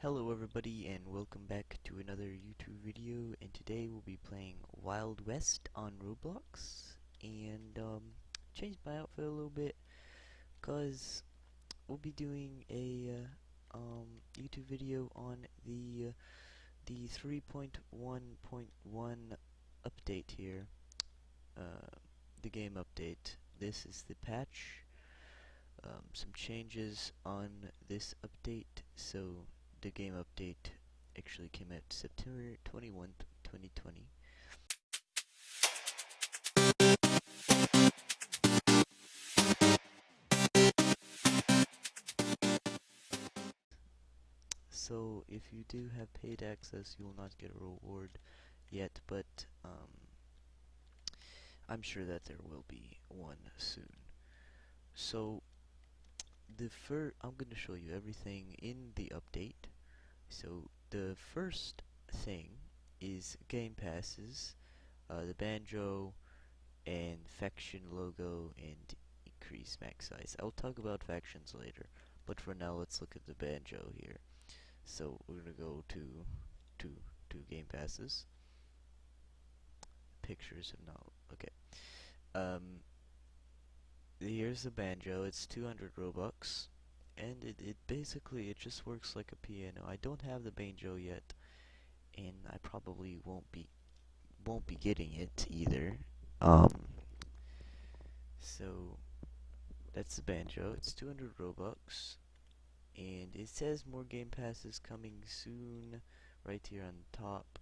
Hello everybody and welcome back to another YouTube video, and today we'll be playing Wild West on Roblox and changed my outfit a little bit cause we'll be doing a YouTube video on the 3.1.1 update here, the game update. This is the patch. Some changes on this update, so the game update actually came out September 21st, 2020. So if you do have paid access, you will not get a reward yet, but I'm sure that there will be one soon. So I'm going to show you everything in the update. So the first thing is game passes, the banjo and faction logo and increase max size. I'll talk about factions later, but for now let's look at the banjo here. So we're gonna go to game passes. Pictures of now. Okay. Here's the banjo. It's 200 Robux, and it basically it just works like a piano. I don't have the banjo yet, and I probably won't be getting it either. So that's the banjo. It's 200 Robux, and it says more game passes coming soon, right here on top.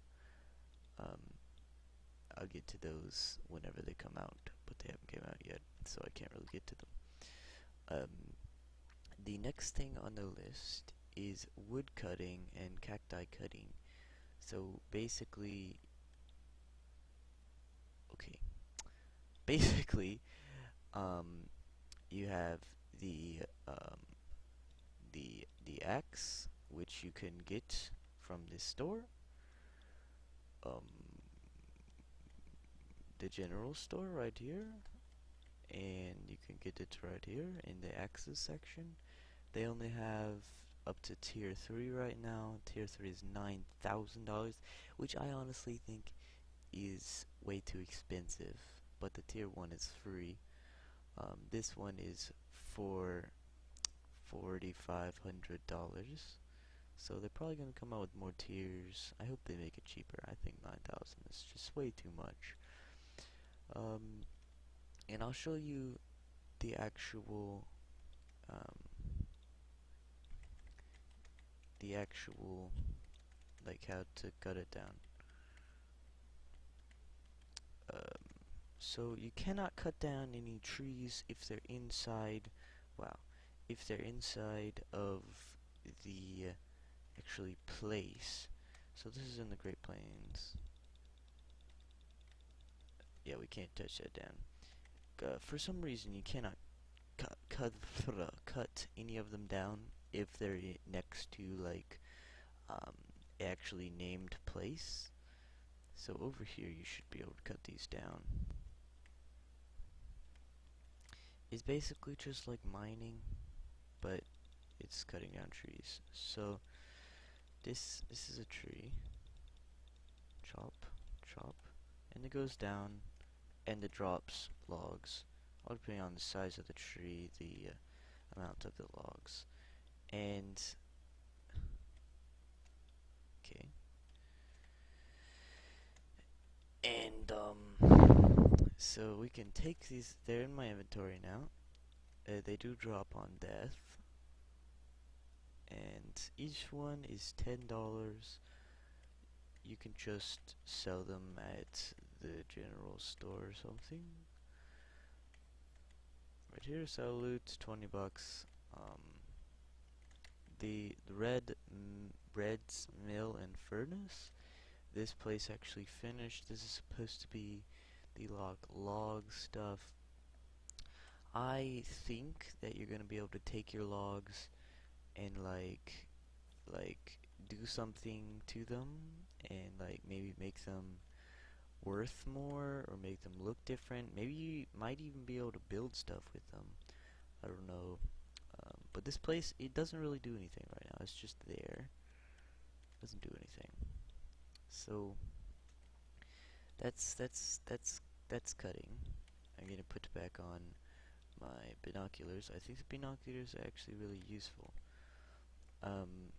I'll get to those whenever they come out, but they haven't come out yet, so I can't really get to them. The next thing on the list is wood cutting and cacti cutting. So basically, okay, basically, you have the axe, which you can get from this store, the general store right here, and you can get it right here in the axes section. They only have up to tier 3 right now. Tier 3 is $9,000, which I honestly think is way too expensive, but the tier 1 is free. This one is for $4,500. So they're probably going to come out with more tiers. I hope they make it cheaper. I think 9,000 is just way too much. And I'll show you the actual like how to cut it down. So you cannot cut down any trees if they're inside, wow, if they're inside of the actually place. So this is in the Great Plains. Yeah, we can't touch that down. For some reason, you cannot cut any of them down if they're next to like actually named place. So over here, you should be able to cut these down. It's basically just like mining, but it's cutting down trees. So this is a tree. Chop, chop, and it goes down, and it drops logs, all depending on the size of the tree, the amount of the logs. And okay, and so we can take these. They're in my inventory now. They do drop on death, and each one is $10. You can just sell them at the general store or something. Right here, sell loot, 20 bucks. The Red's Mill and Furnace. This place actually finished. This is supposed to be the log stuff. I think that you're gonna be able to take your logs and like do something to them and like maybe make them worth more or make them look different. Maybe you might even be able to build stuff with them. I don't know. But this place, it doesn't really do anything right now. It's just there. Doesn't do anything. So that's cutting. I'm gonna put back on my binoculars. I think the binoculars are actually really useful. Um,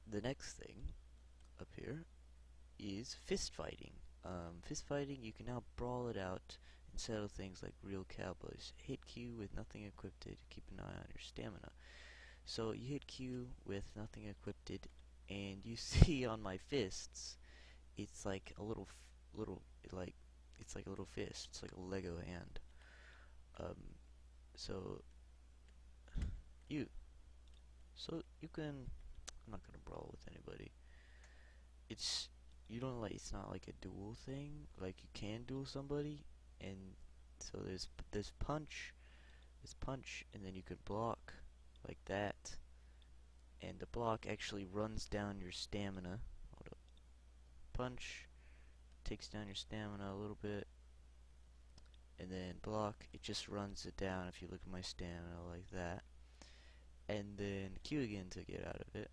the next thing up here is fist fighting. Fist fighting, you can now brawl it out and settle things like real cowboys. Hit Q with nothing equipped to keep an eye on your stamina. So you hit Q with nothing equipped, and you see on my fists, it's like a little, like, it's like a little fist. It's like a Lego hand. Um, so you, so you can. I'm not gonna brawl with anybody. It's you don't like. It's not like a duel thing. Like you can duel somebody, and so there's punch, and then you could block like that, and the block actually runs down your stamina. Hold up. Punch takes down your stamina a little bit, and then block, it just runs it down if you look at my stamina like that. And then Q again to get out of it.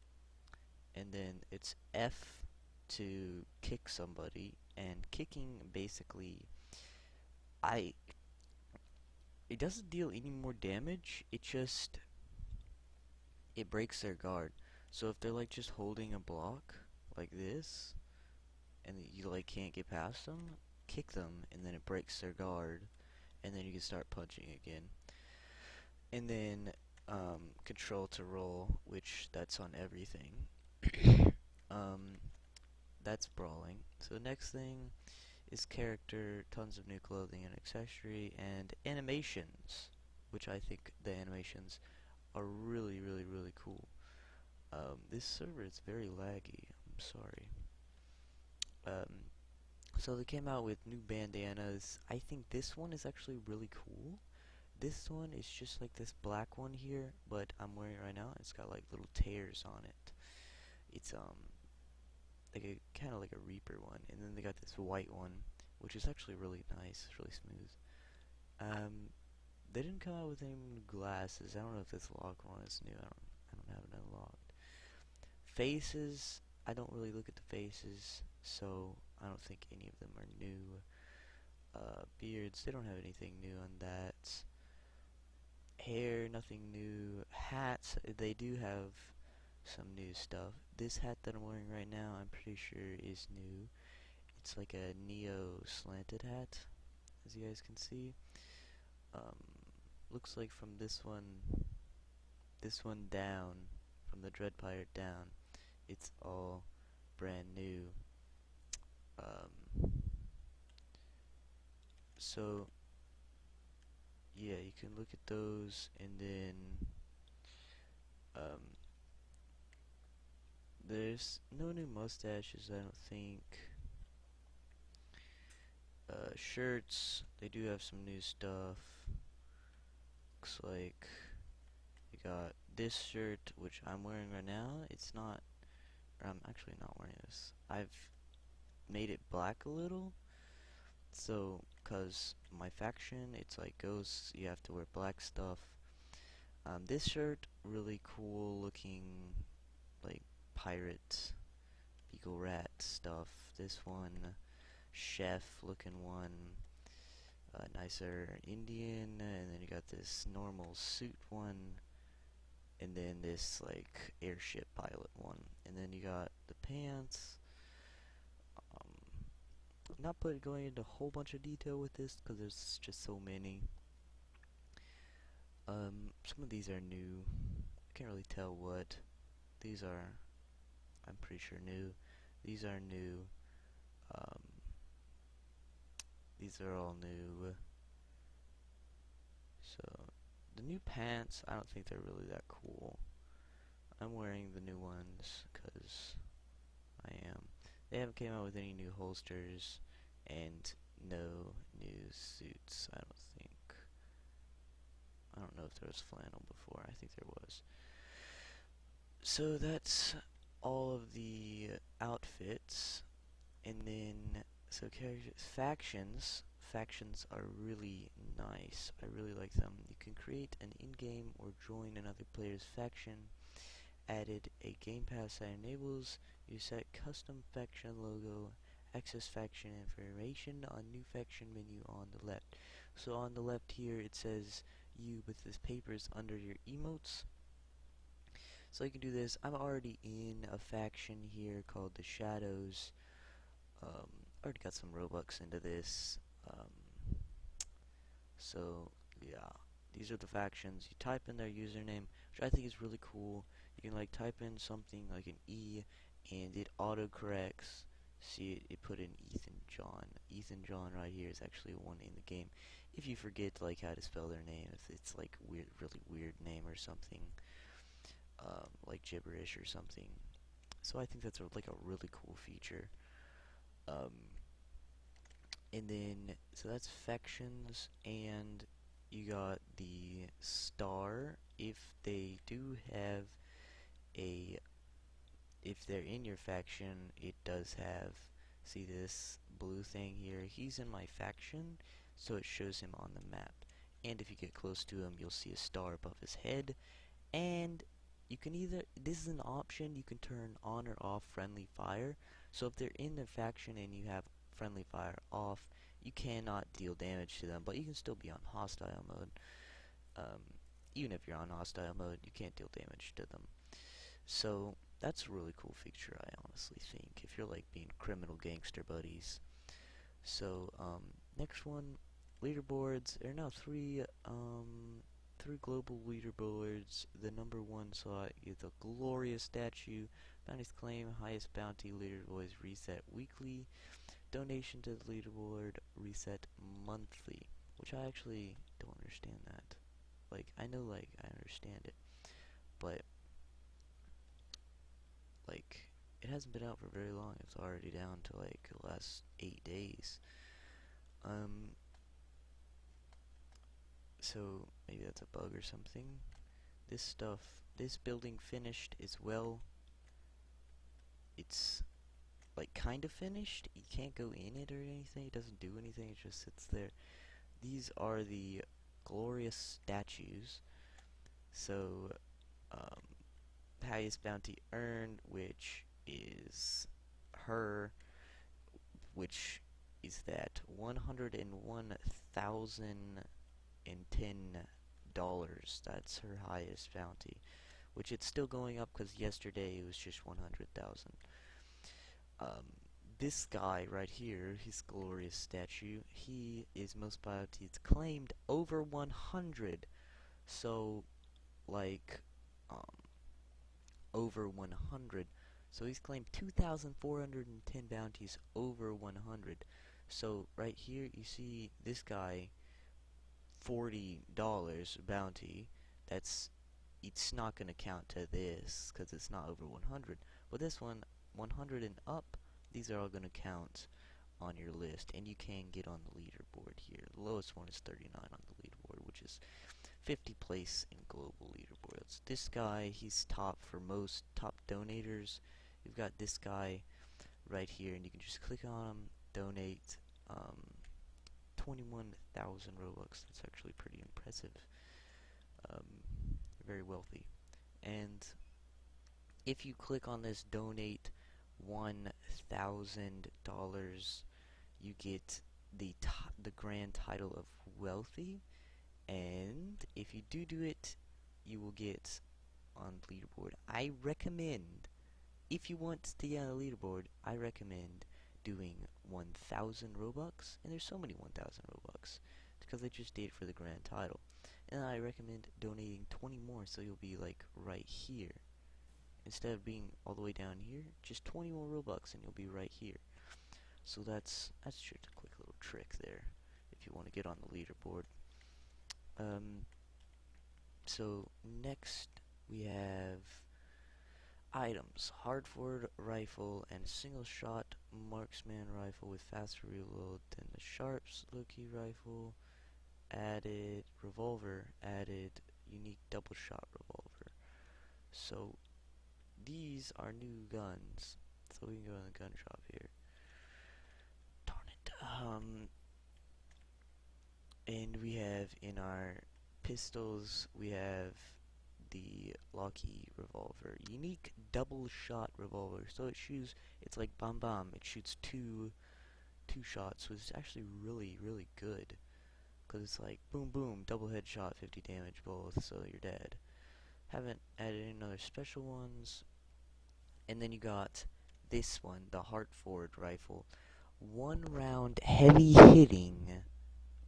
And then it's F to kick somebody, and kicking basically, I it doesn't deal any more damage, it breaks their guard. So if they're like just holding a block like this, and you like can't get past them, kick them, and then it breaks their guard, and then you can start punching again. And then control to roll, which that's on everything. um, that's brawling. So the next thing is character, tons of new clothing and accessory, and animations, which I think the animations are really, really, really cool. This server is very laggy. I'm sorry. Um, so they came out with new bandanas. I think this one is actually really cool. This one is just like this black one here, but I'm wearing it right now. It's got like little tears on it. It's like a kind of like a Reaper one, and then they got this white one, which is actually really nice. It's really smooth. They didn't come out with any new glasses. I don't know if this locked one is new. I don't have it unlocked. Faces. I don't really look at the faces, so I don't think any of them are new. Beards. They don't have anything new on that. Hair, nothing new. Hats, they do have some new stuff. This hat that I'm wearing right now, I'm pretty sure is new. It's like a Neo slanted hat, as you guys can see. Um, looks like from this one down, from the Dread Pirate down, it's all brand new. Um, so yeah, you can look at those, and then um, there's no new mustaches, I don't think. Shirts, they do have some new stuff. Looks like you got this shirt, which I'm wearing right now. It's not, or I'm actually not wearing this. I've made it black a little, so, cause my faction, it's like ghosts, you have to wear black stuff. This shirt, really cool looking, like, pirate, eagle rat stuff. This one, chef looking one, nicer Indian, and then you got this normal suit one, and then this like airship pilot one, and then you got the pants. Not going into a whole bunch of detail with this because there's just so many. Some of these are new. I can't really tell what these are. I'm pretty sure new. These are new. Um, these are all new. So the new pants, I don't think they're really that cool. I'm wearing the new ones because I am. They haven't came out with any new holsters and no new suits, I don't think. I don't know if there was flannel before. I think there was. So that's all of the outfits. And then, so characters, factions. Factions are really nice. I really like them. You can create an in-game or join another player's faction, added a game pass that enables you set custom faction logo, access faction information on new faction menu on the left. So on the left here it says you with this papers under your emotes. So you can do this. I'm already in a faction here called the Shadows. Already got some Robux into this. So yeah, these are the factions. You type in their username, which I think is really cool. You can like type in something like an E, and it autocorrects. See, it put in Ethan John. Ethan John right here is actually one in the game. If you forget like how to spell their name, if it's like weird, really weird name or something, like gibberish or something. So I think that's like a really cool feature. Um, And then, so that's factions, and you got the star. If they do have a, if they're in your faction, it does have, see this blue thing here, he's in my faction, so it shows him on the map. And if you get close to him, you'll see a star above his head, and you can either, this is an option, you can turn on or off friendly fire. So if they're in their faction and you have friendly fire off, you cannot deal damage to them, but you can still be on hostile mode. Even if you're on hostile mode, you can't deal damage to them. So that's a really cool feature, I honestly think, if you're like being criminal gangster buddies. So next one, leaderboards. There are now three global leaderboards. The number one slot is a glorious statue. Bounties claim highest bounty leaderboards reset weekly. Donation to the leaderboard reset monthly, which I actually don't understand that. Like, I know, like, I understand it, but, like, it hasn't been out for very long. It's already down to, like, the last 8 days. So, maybe that's a bug or something. This stuff, this building finished as well. It's, like, kind of finished. You can't go in it or anything. It doesn't do anything. It just sits there. These are the glorious statues. So, um, highest bounty earned, which is her, which is that $101,010. That's her highest bounty, which it's still going up because yesterday it was just 100,000. This guy right here, his glorious statue, he is most bounties claimed over 100. So, like, over 100. So he's claimed 2,410 bounties over 100. So right here you see this guy, $40 bounty. That's, it's not going to count to this because it's not over 100. But this one, 100 and up, these are all going to count on your list, and you can get on the leaderboard here. The lowest one is 39 on the leaderboard, which is 50th place in global leaderboards. This guy, he's top for most top donators. You've got this guy right here, and you can just click on him, donate 21,000 Robux. That's actually pretty impressive. Very wealthy. And if you click on this donate $1,000, you get the grand title of wealthy. And if you do it, you will get on the leaderboard. I recommend, if you want to get on the leaderboard, I recommend doing 1,000 Robux. And there's so many 1,000 Robux because I just did it for the grand title. And I recommend donating 20 more, so you'll be like right here. Instead of being all the way down here, just 20 more Robux and you'll be right here. So that's just a quick little trick there if you want to get on the leaderboard. So next we have items: hard-forward rifle and single-shot marksman rifle with faster reload than the sharps-looking rifle. Added revolver, added unique double-shot revolver. So these are new guns. So we can go in the gun shop here. Darn it. And we have in our pistols, we have the Lockheed revolver. Unique double shot revolver. So it's like Bam Bam. It shoots two shots, which is actually really good. Because it's like boom boom, double headshot, 50 damage both, so you're dead. Haven't added any other special ones. And then you got this one, the Hartford rifle. 1 round heavy hitting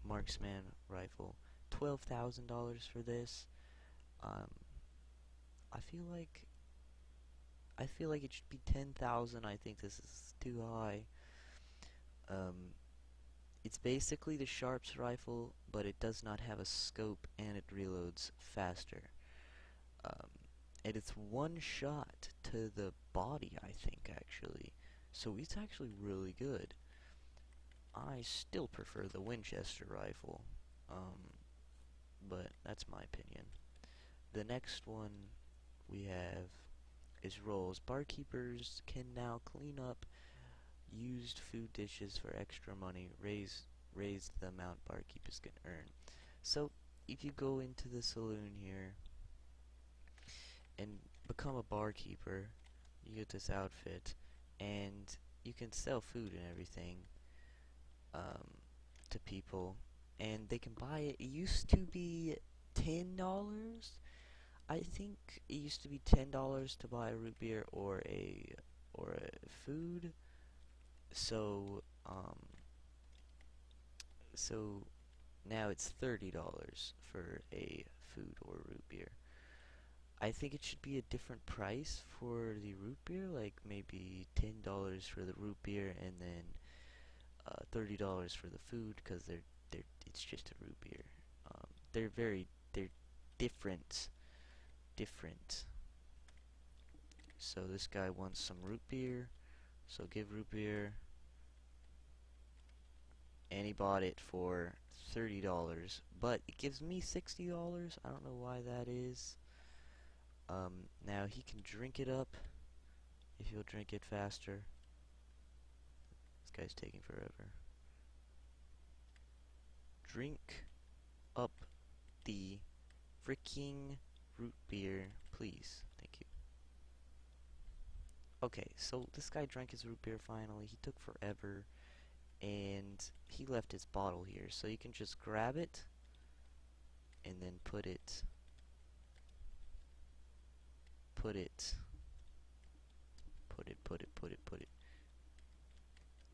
marksman rifle. $12,000 for this. Um, I feel like it should be 10,000. I think this is too high. Um, it's basically the Sharps rifle, but it does not have a scope and it reloads faster. Um, and it's one shot to the body, I think, actually. So it's actually really good. I still prefer the Winchester rifle, but that's my opinion. The next one we have is rolls. Barkeepers can now clean up used food dishes for extra money, raise the amount barkeepers can earn. So if you go into the saloon here and become a barkeeper, you get this outfit, and you can sell food and everything to people, and they can buy it. It used to be $10. I think it used to be $10 to buy a root beer or a food. So so now it's $30 for a food or root beer. I think it should be a different price for the root beer, like maybe $10 for the root beer and then $30 for the food, because it's just a root beer. They're different. So this guy wants some root beer, so give root beer, and he bought it for $30, but it gives me $60. I don't know why that is. Now he can drink it up if he'll drink it faster. This guy's taking forever. Drink up the freaking root beer, please. Thank you. Okay, so this guy drank his root beer finally. He took forever, and he left his bottle here. So you can just grab it, and then put it.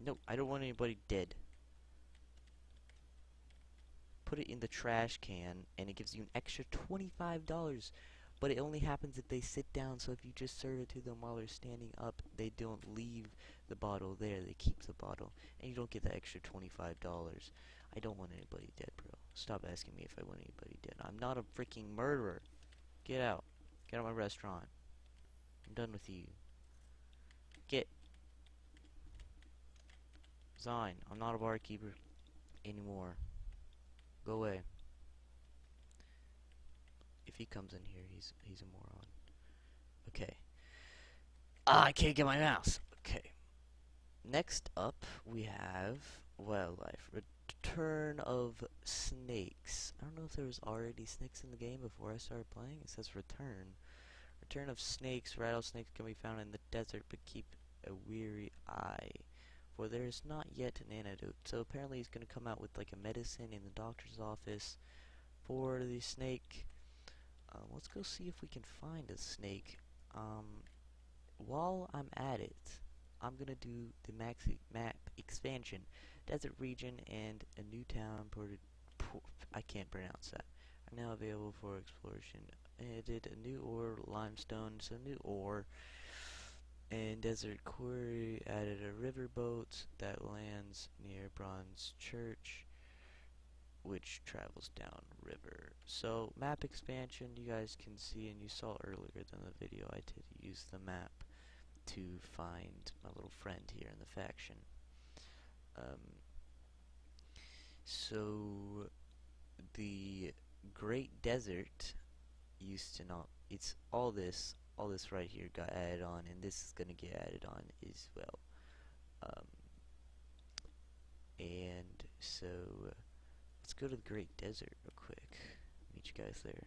No, I don't want anybody dead. Put it in the trash can, and it gives you an extra $25. But it only happens if they sit down, so if you just serve it to them while they're standing up, they don't leave the bottle there, they keep the bottle, and you don't get the extra $25. I don't want anybody dead, bro. Stop asking me if I want anybody dead. I'm not a freaking murderer. Get out. Get out of my restaurant. I'm done with you. Get. Resign. I'm not a barkeeper anymore. Go away. If he comes in here, he's a moron. Okay. I can't get my mouse. Okay. Next up, we have wildlife. Return of snakes. I don't know if there was already snakes in the game before I started playing. It says return. Return of snakes. Rattlesnakes can be found in the desert, but keep a weary eye, for there is not yet an antidote. So apparently he's going to come out with like a medicine in the doctor's office for the snake. Let's go see if we can find a snake. While I'm at it, I'm gonna do the map expansion, desert region, and a new town ported. I can't pronounce that. Are now available for exploration. Added a new ore, limestone, so new ore, and desert quarry. Added a riverboat that lands near Bronze Church, which travels down river. So map expansion, you guys can see, and you saw earlier than the video, I did use the map to find my little friend here in the faction. So the Great Desert used to not. It's all this right here got added on, and this is gonna get added on as well. And so let's go to the Great Desert real quick. Meet you guys there.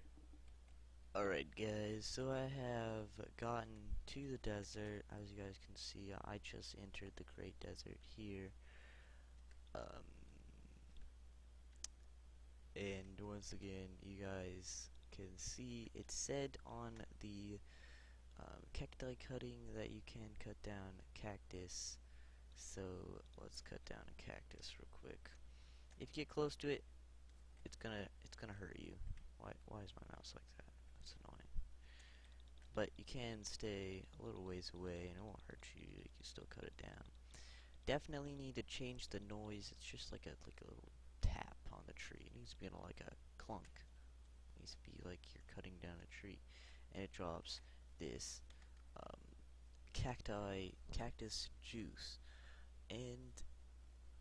Alright guys, so I have gotten to the desert. As you guys can see, I just entered the Great Desert here. And once again, you guys can see it said on the cacti cutting that you can cut down cactus. So let's cut down a cactus real quick. If you get close to it, it's gonna hurt you. Why is my mouse like that? That's annoying. But you can stay a little ways away and it won't hurt you. You can still cut it down. Definitely need to change the noise. It's just like a little tap on the tree. It needs to be like a clunk. It needs to be like you're cutting down a tree, and it drops this cactus juice, and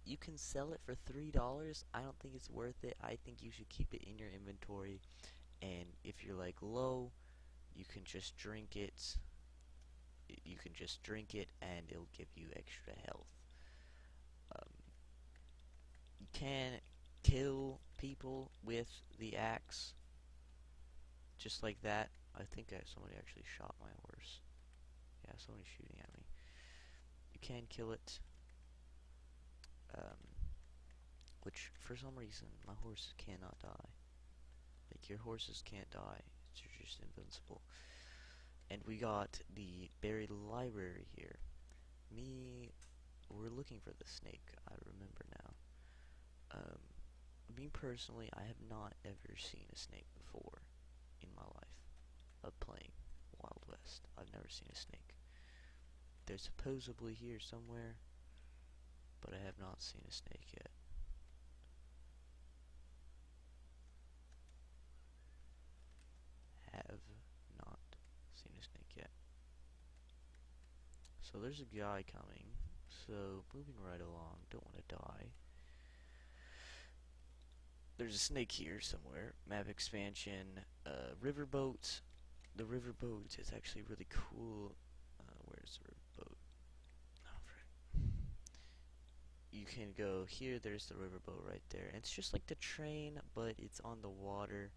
you can sell it for $3. I don't think it's worth it. I think you should keep it in your inventory, and if you're like low, you can just drink it. You can just drink it, and it'll give you extra health. You can kill people with the axe, just like that. I think somebody actually shot my horse. Yeah, somebody's shooting at me. You can kill it, which for some reason my horses cannot die. Like, your horses can't die. They're just invincible. And we got the buried library here. We're looking for the snake. I remember now. Me personally, I have not ever seen a snake before in my life of playing Wild West. I've never seen a snake. They're supposedly here somewhere, but I have not seen a snake yet. Have not seen a snake yet. So there's a guy coming. So moving right along. Don't want to die. There's a snake here somewhere. Map expansion. Riverboat. The riverboat is actually really cool. Where's the riverboat? Oh, frick. You can go here. There's the riverboat right there. And it's just like the train, but it's on the water.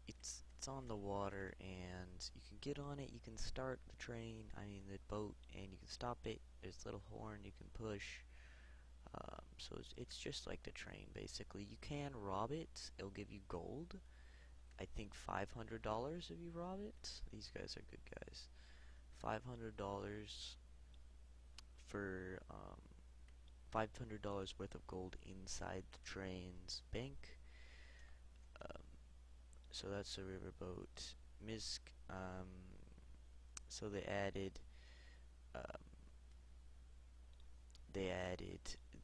It's on the water, and you can get on it. You can start the train. The boat, and you can stop it. There's a little horn you can push. So it's just like the train, basically. You can rob it. It'll give you gold. I think $500 if you rob it. These guys are good guys. $500 for $500 worth of gold inside the train's bank. So that's a riverboat. Misk. So they added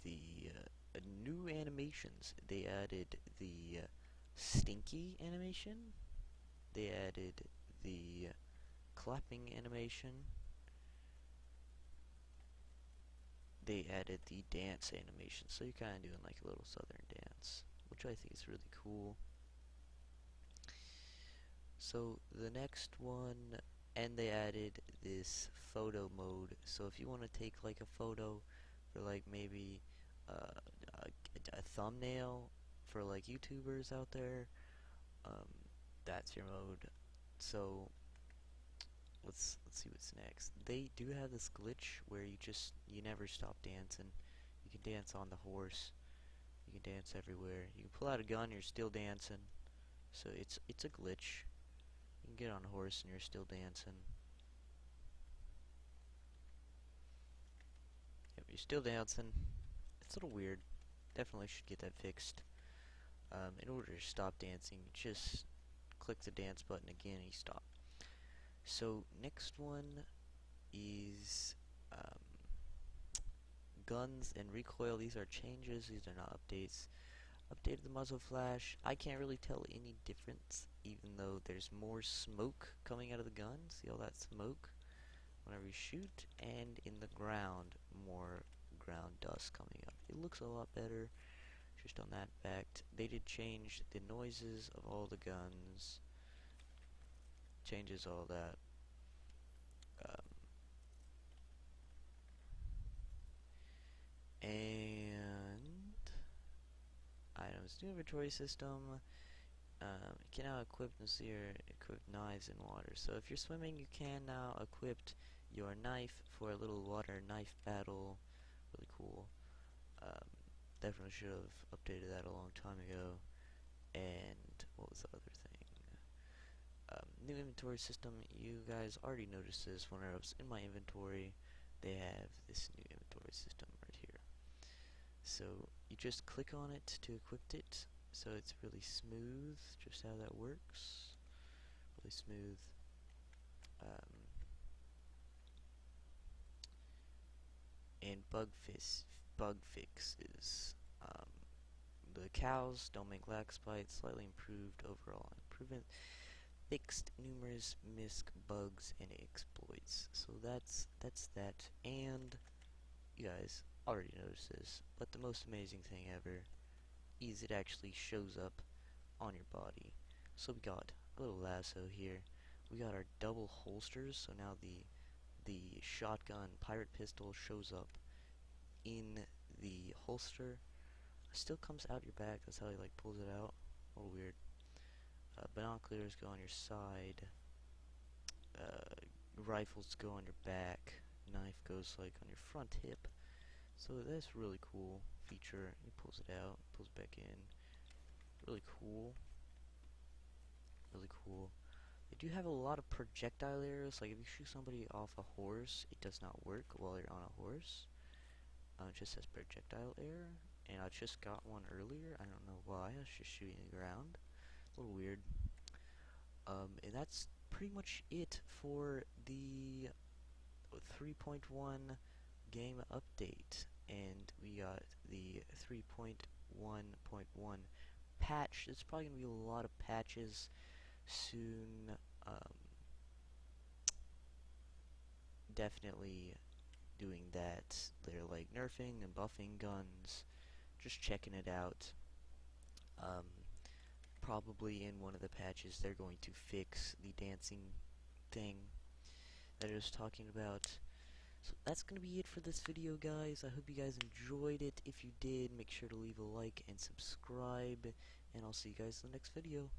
the new animations. They added the stinky animation. They added the clapping animation. They added the dance animation. So you're kind of doing like a little southern dance, which I think is really cool. So the next one, and they added this photo mode. So if you want to take like a photo for like maybe a thumbnail for like YouTubers out there, that's your mode. So let's see what's next. They do have this glitch where you never stop dancing. You can dance on the horse. You can dance everywhere. You can pull out a gun, you're still dancing. So it's a glitch. You can get on a horse and you're still dancing. Yep, you're still dancing. It's a little weird. Definitely should get that fixed. In order to stop dancing, just click the dance button again and you stop. So next one is guns and recoil. These are changes. These are not updates. Updated the muzzle flash. I can't really tell any difference, even though there's more smoke coming out of the gun. See all that smoke whenever you shoot, and in the ground, more ground dust coming up. It looks a lot better just on that fact. They did change the noises of all the guns. Changes all that. And items, new inventory system. You can now equip knives in water. So if you're swimming, you can now equip your knife for a little water knife battle. Really cool. Um, Definitely should have updated that a long time ago. And what was the other thing? New inventory system. You guys already noticed this when I was in my inventory. They have this new inventory system right here. So you just click on it to equip it. So it's really smooth, just how that works. Really smooth. And bug fixes. The cows don't make lag spikes, slightly improved overall improvement, fixed numerous misc bugs and exploits. So that's that. And you guys already noticed this, but the most amazing thing ever is it actually shows up on your body. So we got a little lasso here. We got our double holsters, so now the shotgun pirate pistol shows up in the holster. Still comes out your back. That's how he like pulls it out. A little weird. Binoculars go on your side. Rifles go on your back. Knife goes like on your front hip. So that's really cool feature. He pulls it out, pulls it back in. Really cool. Really cool. They do have a lot of projectile arrows. Like if you shoot somebody off a horse, it does not work while you're on a horse. It just says projectile error, and I just got one earlier. I don't know why. I was just shooting the ground. A little weird. And that's pretty much it for the 3.1 game update. And we got the 3.1.1 patch. There's probably going to be a lot of patches soon. Definitely doing that. They're like nerfing and buffing guns. Just checking it out. Probably in one of the patches they're going to fix the dancing thing that I was talking about. So that's going to be it for this video, guys. I hope you guys enjoyed it. If you did, make sure to leave a like and subscribe, and I'll see you guys in the next video.